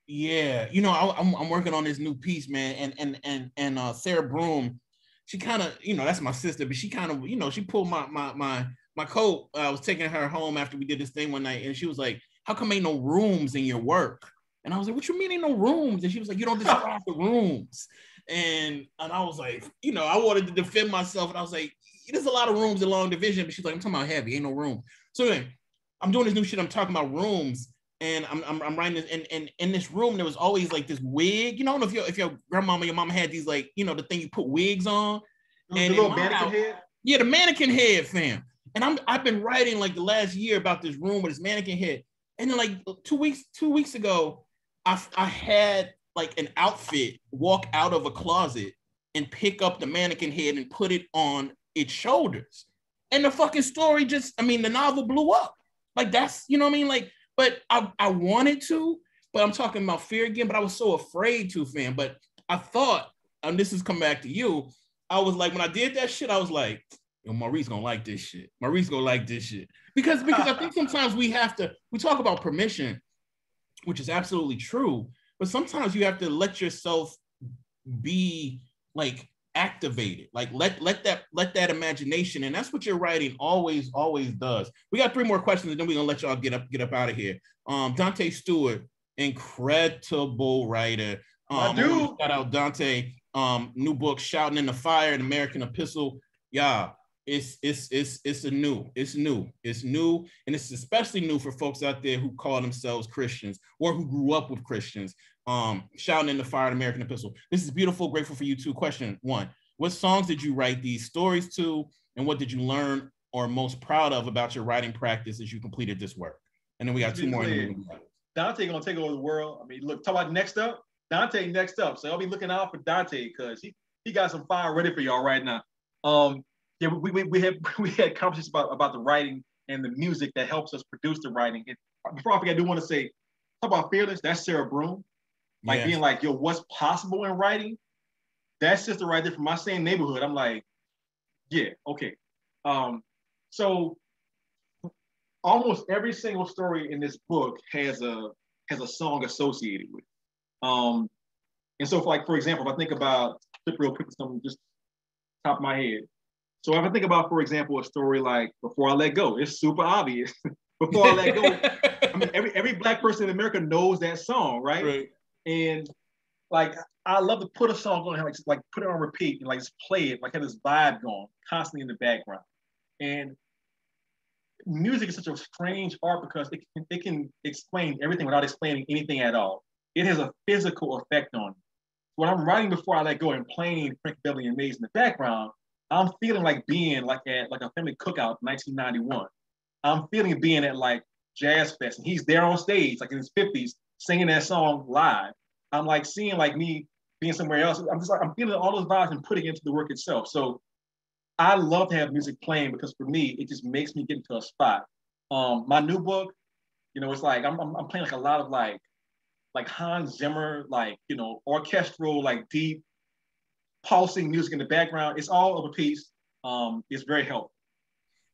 Yeah, you know, I'm working on this new piece, man, and Sarah Broom, she kind of, you know, that's my sister, but she kind of, you know, she pulled my coat. I was taking her home after we did this thing one night, and she was like, "How come ain't no rooms in your work?" And I was like, "What you mean ain't no rooms?" And she was like, "You don't describe the rooms." And I was like, you know, I wanted to defend myself, and I was like, "There's a lot of rooms in long division," but she's like, "I'm talking about heavy, ain't no room." So anyway, I'm doing this new shit. I'm talking about rooms. And I'm writing this, and in this room there was always like this wig. You know, I don't know if your grandmama, your mama had these, like, you know, the thing you put wigs on, and the little mannequin head. Yeah, the mannequin head, fam. And I've been writing like the last year about this room with this mannequin head. And then like 2 weeks ago, I had like an outfit walk out of a closet and pick up the mannequin head and put it on its shoulders. And the fucking story just, I mean, the novel blew up. Like, that's, you know what I mean? Like, but I wanted to, but I'm talking about fear again, but I was so afraid to, fam. But I thought, and this is coming back to you, I was like, when I did that shit, I was like, yo, Maurice gonna like this shit. Maurice gonna like this shit. Because I think sometimes we talk about permission, which is absolutely true, but sometimes you have to let yourself be like activated, like let that imagination, and that's what your writing always does. We got 3 more questions, and then we're gonna let y'all get up out of here. Dante Stewart, incredible writer. Shout out Dante. New book, Shouting in the Fire, an American Epistle. Yeah, it's new, and it's especially new for folks out there who call themselves Christians or who grew up with Christians. Shouting in the Fire, an American Epistle. This is beautiful, grateful for you too. Question 1: what songs did you write these stories to, and what did you learn or most proud of about your writing practice as you completed this work? And then we got 2 more. Dante gonna take over the world. I mean, look, talk about next up. Dante next up. So I'll be looking out for Dante because he got some fire ready for y'all right now. Yeah, we had conversations about the writing and the music that helps us produce the writing. And before I forget, I do want to say, talk about fearless. That's Sarah Broom. Like, yes. Being like, yo, what's possible in writing? That sister right there from my same neighborhood. I'm like, yeah, okay. So almost every single story in this book has a song associated with it. And so, for example, if I think about, real quick, something just top of my head. So if I think about, for example, a story like Before I Let Go, it's super obvious. Before I Let Go, I mean, every Black person in America knows that song, right? And like, I love to put a song on, like put it on repeat and like just play it, like have this vibe going constantly in the background. And music is such a strange art because it can explain everything without explaining anything at all. It has a physical effect on you. When I'm writing Before I Let Go and playing Frank Beverly and Maze in the background, I'm feeling like being like at like a family cookout in 1991. I'm feeling being at like Jazz Fest, and he's there on stage, like in his 50s, singing that song live. I'm like seeing like me being somewhere else. I'm feeling all those vibes and putting it into the work itself. So I love to have music playing because for me, it just makes me get into a spot. My new book, you know, it's like I'm playing like a lot of like Hans Zimmer, like, you know, orchestral, like deep pulsing music in the background. It's all of a piece. It's very helpful.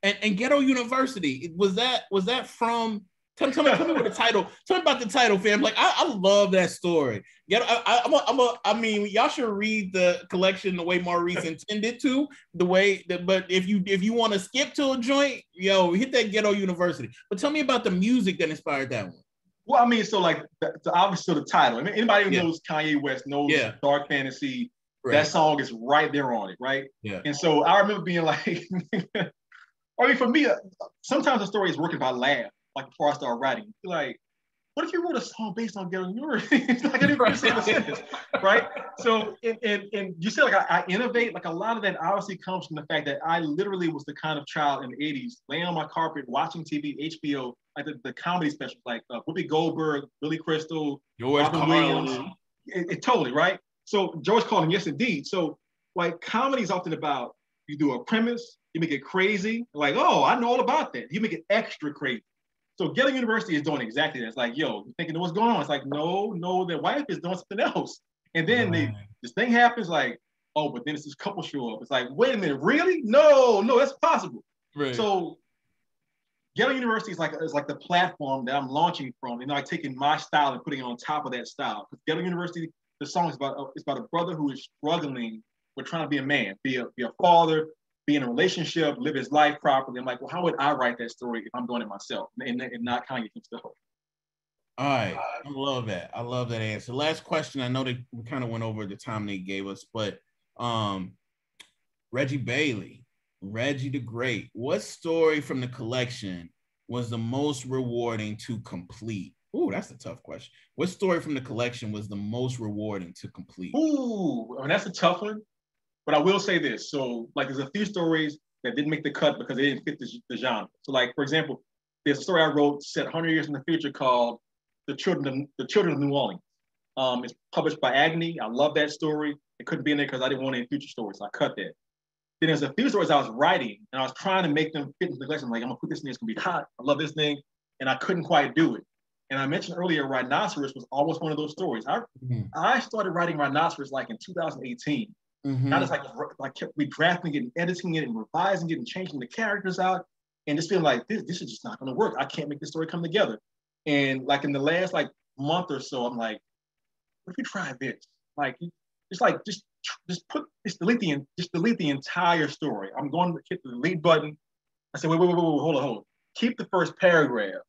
And Ghetto University, was that from? Tell me what the title. Tell me about the title, fam. Like, I love that story. I mean, y'all should read the collection the way Maurice intended to. But if you want to skip to a joint, yo, hit that Ghetto University. But tell me about the music that inspired that one. Well, I mean, so like obviously the title. I mean, anybody who knows Kanye West knows Dark Fantasy. Right. That song is right there on it, right? Yeah. And so I remember being like, I mean, for me, sometimes the story is working if I laugh, like before I start writing. Like, what if you wrote a song based on Ghetto University? Like, I didn't understand the sentence, right? So, and you said like I innovate. Like a lot of that obviously comes from the fact that I literally was the kind of child in the 80s laying on my carpet, watching TV, HBO, like the comedy specials, like Whoopi Goldberg, Billy Crystal, George Robin Carlin. Williams. It totally, right? So George Carlin, yes, indeed. So like comedy is often about you do a premise, you make it crazy, like, oh, I know all about that. You make it extra crazy. So Gale University is doing exactly that. It's like, yo, you thinking what's going on? It's like, no, their wife is doing something else. And then this thing happens, like, oh, but then it's this couple show up. It's like, wait a minute, really? No, that's possible. Right. So Gale University is like the platform that I'm launching from, and like taking my style and putting it on top of that style. Because Gale University, the song is about a brother who is struggling with trying to be a man, be a father, be in a relationship, live his life properly. I'm like, well, how would I write that story if I'm doing it myself and not Kanye himself? All right, I love that. I love that answer. Last question. I know that we kind of went over the time they gave us, but Reggie Bailey, Reggie the Great, what story from the collection was the most rewarding to complete? Ooh, that's a tough question. What story from the collection was the most rewarding to complete? Ooh, I mean, that's a tough one. But I will say this. So, like, there's a few stories that didn't make the cut because they didn't fit the genre. So, like, for example, there's a story I wrote set 100 years in the future called The Children of New Orleans. It's published by Agni. I love that story. It couldn't be in there because I didn't want any future stories. So I cut that. Then there's a few stories I was writing, and I was trying to make them fit into the collection. I'm like, I'm going to put this in there. It's going to be hot. I love this thing. And I couldn't quite do it. And I mentioned earlier, Rhinoceros was almost one of those stories. I started writing Rhinoceros like in 2018. Mm-hmm. I just like kept redrafting it and editing it and revising it and changing the characters out and just feeling like this is just not going to work. I can't make this story come together. And like in the last like month or so, I'm like, what if we try this? Like just delete the entire story. I'm going to hit the delete button. I said, wait, hold on. Keep the first paragraph.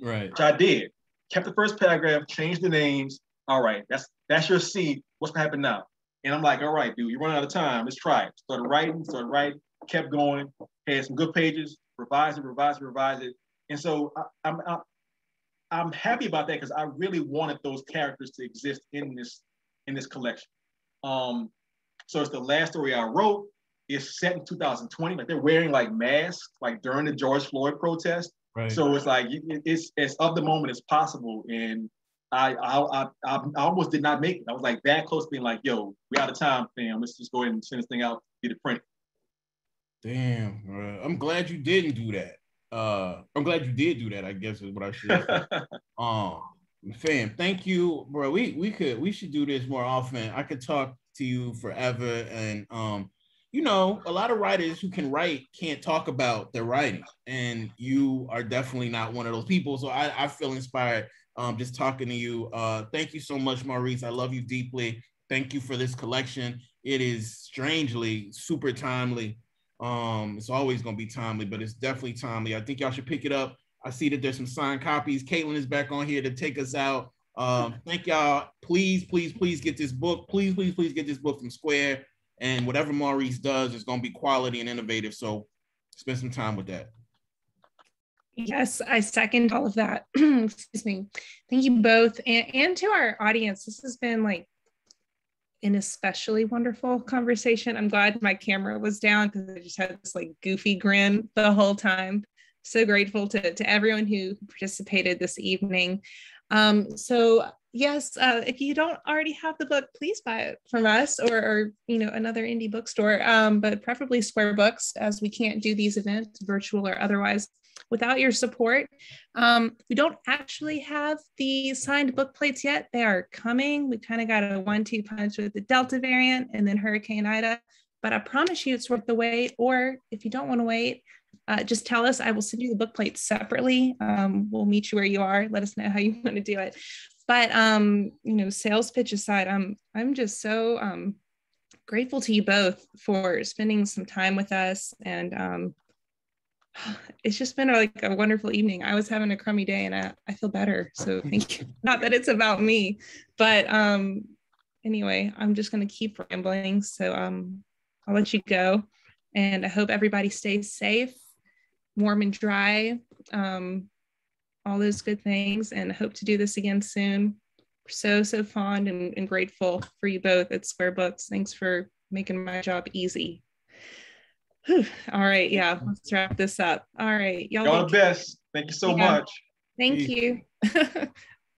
Right. Which I did. Kept the first paragraph, changed the names. All right, that's your seed. What's gonna happen now? And I'm like, all right, dude, you're running out of time. Let's try it. Started writing, kept going, had some good pages, revise it. And so I'm happy about that because I really wanted those characters to exist in this collection. So it's the last story I wrote. It's set in 2020. Like they're wearing like masks, like during the George Floyd protest. Right. So it's like it's as of the moment as possible. And I almost did not make it. I was like that close to being like, yo, we out of time, fam. Let's just go ahead and send this thing out, get it printed. Damn, bro. I'm glad you didn't do that. I'm glad you did do that, I guess is what I should say. Fam, thank you, bro. We should do this more often. I could talk to you forever. And you know, a lot of writers who can write can't talk about their writing. And you are definitely not one of those people. So I feel inspired just talking to you. Thank you so much, Maurice. I love you deeply. Thank you for this collection. It is strangely super timely. It's always going to be timely, but it's definitely timely. I think y'all should pick it up. I see that there's some signed copies. Caitlin is back on here to take us out. Thank y'all. Please get this book. Please get this book from Square. And whatever Maurice does is going to be quality and innovative. So spend some time with that. Yes, I second all of that. Excuse me. Thank you both. And to our audience, this has been like an especially wonderful conversation. I'm glad my camera was down because I just had this like goofy grin the whole time. So grateful to everyone who participated this evening. So yes, if you don't already have the book, please buy it from us or you know, another indie bookstore, but preferably Square Books, as we can't do these events, virtual or otherwise, without your support. We don't actually have the signed book plates yet. They are coming. We kind of got a 1-2 punch with the Delta variant and then Hurricane Ida, but I promise you it's worth the wait. Or if you don't want to wait, just tell us. I will send you the book plates separately. We'll meet you where you are. Let us know how you want to do it. But you know, sales pitch aside, I'm just so grateful to you both for spending some time with us, and it's just been like a wonderful evening. I was having a crummy day, and I feel better. So thank you. Not that it's about me, but anyway, I'm just going to keep rambling. So I'll let you go, and I hope everybody stays safe, warm and dry. All those good things, and hope to do this again soon. We're so fond and grateful for you both at Square Books. Thanks for making my job easy. Whew. All right, yeah, let's wrap this up. All right, y'all the best. Thank you so much. Thank you.